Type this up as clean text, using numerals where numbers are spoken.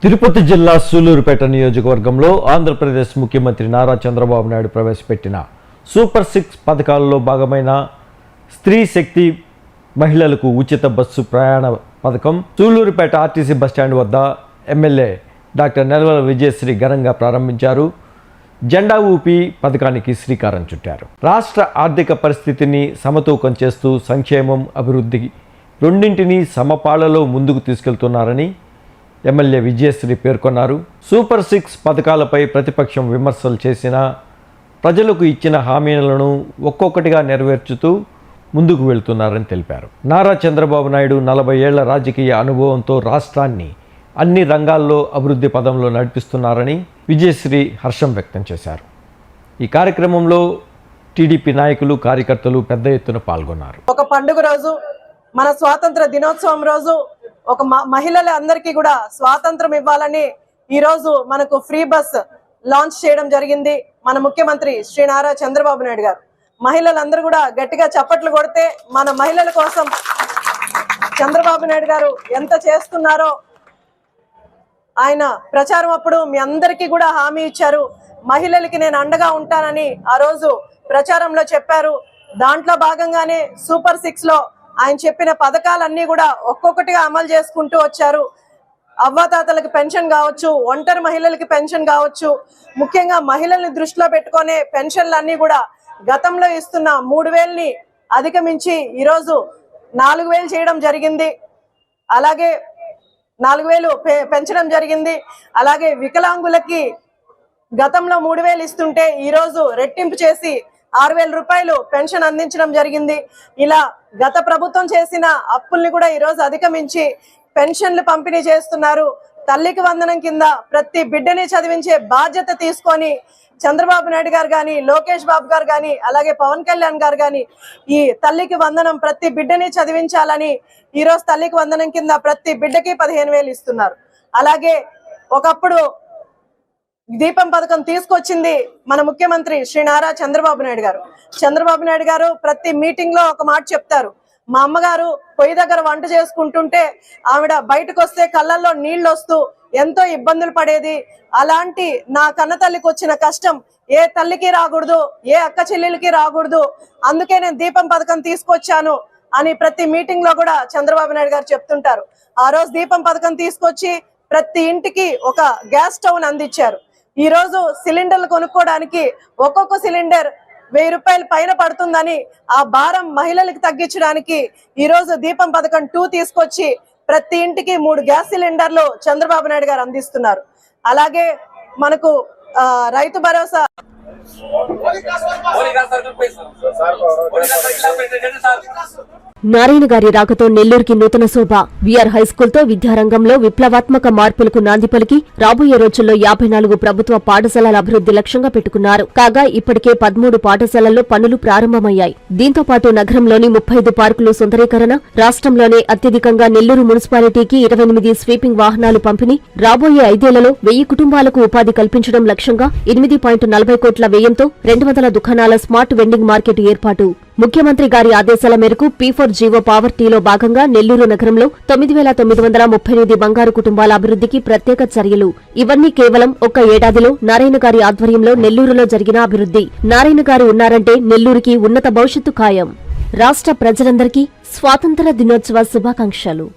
తిరుపతి జిల్లా సూలూరుపేట నియోజకవర్గంలో ఆంధ్రప్రదేశ్ ముఖ్యమంత్రి నారా చంద్రబాబు నాయుడు ప్రవేశపెట్టిన సూపర్ 6 పథకాలలో భాగమైన స్త్రీ శక్తి మహిళలకు ఉచిత బస్సు ప్రయాణ పథకం సూలూరుపేట ఆర్టీసీ బస్టాండ్ వద్ద ఎమ్మెల్యే డాక్టర్ నెలవల విజయశ్రీ ఘనంగా ప్రారంభించారు. జెండా ఊపి పథకానికి శ్రీకారం చుట్టారు. రాష్ట్ర ఆర్థిక పరిస్థితిని సమతూకం చేస్తూ సంక్షేమం, అభివృద్ధి రెండింటినీ సమపాళ్లలో ముందుకు తీసుకెళ్తున్నారని ఎమ్మెల్యే విజయశ్రీ పేర్కొన్నారు. సూపర్ 6 పథకాలపై ప్రతిపక్షం విమర్శలు చేసినా ప్రజలకు ఇచ్చిన హామీలను ఒక్కొక్కటిగా నెరవేర్చుతూ ముందుకు వెళ్తున్నారని తెలిపారు. నారా చంద్రబాబు నాయుడు 40 ఏళ్ల రాజకీయ అనుభవంతో రాష్ట్రాన్ని అన్ని రంగాల్లో అభివృద్ధి పదంలో నడిపిస్తున్నారని విజయశ్రీ హర్షం వ్యక్తం చేశారు. ఈ కార్యక్రమంలో టీడీపీ నాయకులు, కార్యకర్తలు పెద్ద ఎత్తున పాల్గొన్నారు. ఒక పండుగ రోజు, మన స్వాతంత్ర దినోత్సవం రోజు ఒక మహిళలందరికీ కూడా స్వాతంత్రం ఇవ్వాలని ఈ రోజు మనకు ఫ్రీ బస్ లాంచ్ చేయడం జరిగింది మన ముఖ్యమంత్రి శ్రీ నారా చంద్రబాబు నాయుడు గారు. మహిళలందరూ కూడా గట్టిగా చప్పట్లు కొడితే మన మహిళల కోసం చంద్రబాబు నాయుడు గారు ఎంత చేస్తున్నారో ఆయన ప్రచారం అప్పుడు మీ అందరికీ కూడా హామీ ఇచ్చారు. మహిళలకి నేను అండగా ఉంటానని ఆ రోజు ప్రచారంలో చెప్పారు. దాంట్లో భాగంగానే సూపర్ 6 లో ఆయన చెప్పిన పథకాలన్నీ కూడా ఒక్కొక్కటిగా అమలు చేసుకుంటూ వచ్చారు. అవ్వాతాతలకు పెన్షన్ కావచ్చు, ఒంటరి మహిళలకి పెన్షన్ కావచ్చు, ముఖ్యంగా మహిళల్ని దృష్టిలో పెట్టుకునే పెన్షన్లన్నీ కూడా గతంలో ఇస్తున్న 3,000ని అధిగమించి ఈరోజు 4,000 చేయడం జరిగింది. అలాగే 4,000 పెంచడం జరిగింది. అలాగే వికలాంగులకి గతంలో 3,000 ఇస్తుంటే ఈరోజు రెట్టింపు చేసి 6,000 రూపాయలు పెన్షన్ అందించడం జరిగింది. ఇలా గత ప్రభుత్వం చేసిన అప్పుల్ని కూడా ఈరోజు అధిగమించి పెన్షన్లు పంపిణీ చేస్తున్నారు. తల్లికి వందనం కింద ప్రతి బిడ్డని చదివించే బాధ్యత తీసుకొని చంద్రబాబు నాయుడు గారు కానీ, లోకేష్ బాబు గారు కానీ, అలాగే పవన్ కళ్యాణ్ గారు కానీ ఈ తల్లికి వందనం ప్రతి బిడ్డని చదివించాలని ఈరోజు తల్లికి వందనం కింద ప్రతి బిడ్డకి 15,000 ఇస్తున్నారు. అలాగే ఒకప్పుడు దీపం పథకం తీసుకొచ్చింది మన ముఖ్యమంత్రి శ్రీ నారా చంద్రబాబు నాయుడు గారు. చంద్రబాబు నాయుడు గారు ప్రతి మీటింగ్ లో ఒక మాట చెప్తారు. మా అమ్మగారు పొయ్యి దగ్గర వంట చేసుకుంటుంటే ఆవిడ బయటకు వస్తే కళ్ళల్లో నీళ్లు వస్తూ ఎంతో ఇబ్బందులు పడేది. అలాంటి నా కన్న తల్లికి వచ్చిన కష్టం ఏ తల్లికి రాకూడదు, ఏ అక్క చెల్లెలకి రాకూడదు, అందుకే నేను దీపం పథకం తీసుకొచ్చాను అని ప్రతి మీటింగ్ లో కూడా చంద్రబాబు నాయుడు గారు చెప్తుంటారు. ఆ రోజు దీపం పథకం తీసుకొచ్చి ప్రతి ఇంటికి ఒక గ్యాస్ స్టవ్ అందించారు. ఈ రోజు సిలిండర్లు కొనుక్కోవడానికి ఒక్కొక్క సిలిండర్ 1,000 రూపాయల పైన పడుతుందని ఆ భారం మహిళలకు తగ్గించడానికి ఈ రోజు దీపం పథకం 2 తీసుకొచ్చి ప్రతి ఇంటికి 3 గ్యాస్ సిలిండర్లు చంద్రబాబు నాయుడు గారు అందిస్తున్నారు. అలాగే మనకు రైతు భరోసా నారాయణ గారి రాకతో నెల్లూరుకి నూతన శోభ. వీఆర్ హైస్కూల్తో విద్యారంగంలో విప్లవాత్మక మార్పులకు నాంది పలికి రాబోయే రోజుల్లో 54 ప్రభుత్వ పాఠశాలల అభివృద్ధి లక్ష్యంగా పెట్టుకున్నారు. కాగా ఇప్పటికే 13 పాఠశాలల్లో పనులు ప్రారంభమయ్యాయి. దీంతో పాటు నగరంలోని 35 పార్కులు సుందరీకరణ, రాష్ట్రంలోనే అత్యధికంగా నెల్లూరు మున్సిపాలిటీకి 28 స్వీపింగ్ వాహనాలు పంపిణీ, రాబోయే 5 ఏళ్లలో 1000 కుటుంబాలకు ఉపాధి కల్పించడం లక్ష్యంగా 8.40 కోట్ల వ్యయంతో 200 దుకాణాల స్మార్ట్ వెండింగ్ మార్కెట్ ఏర్పాటు. ముఖ్యమంత్రి గారి ఆదేశాల మేరకు P4 జీవో పావర్టీలో భాగంగా నెల్లూరు నగరంలో 9,938 బంగారు కుటుంబాల అభివృద్ధికి ప్రత్యేక చర్యలు. ఇవన్నీ కేవలం ఒక్క ఏడాదిలో నారాయణ గారి ఆధ్వర్యంలో నెల్లూరులో జరిగిన అభివృద్ధి. నారాయణ గారు ఉన్నారంటే నెల్లూరుకి ఉన్నత భవిష్యత్తు ఖాయం. రాష్ట్ర ప్రజలందరికీ స్వాతంత్ర దినోత్సవ శుభాకాంక్షలు.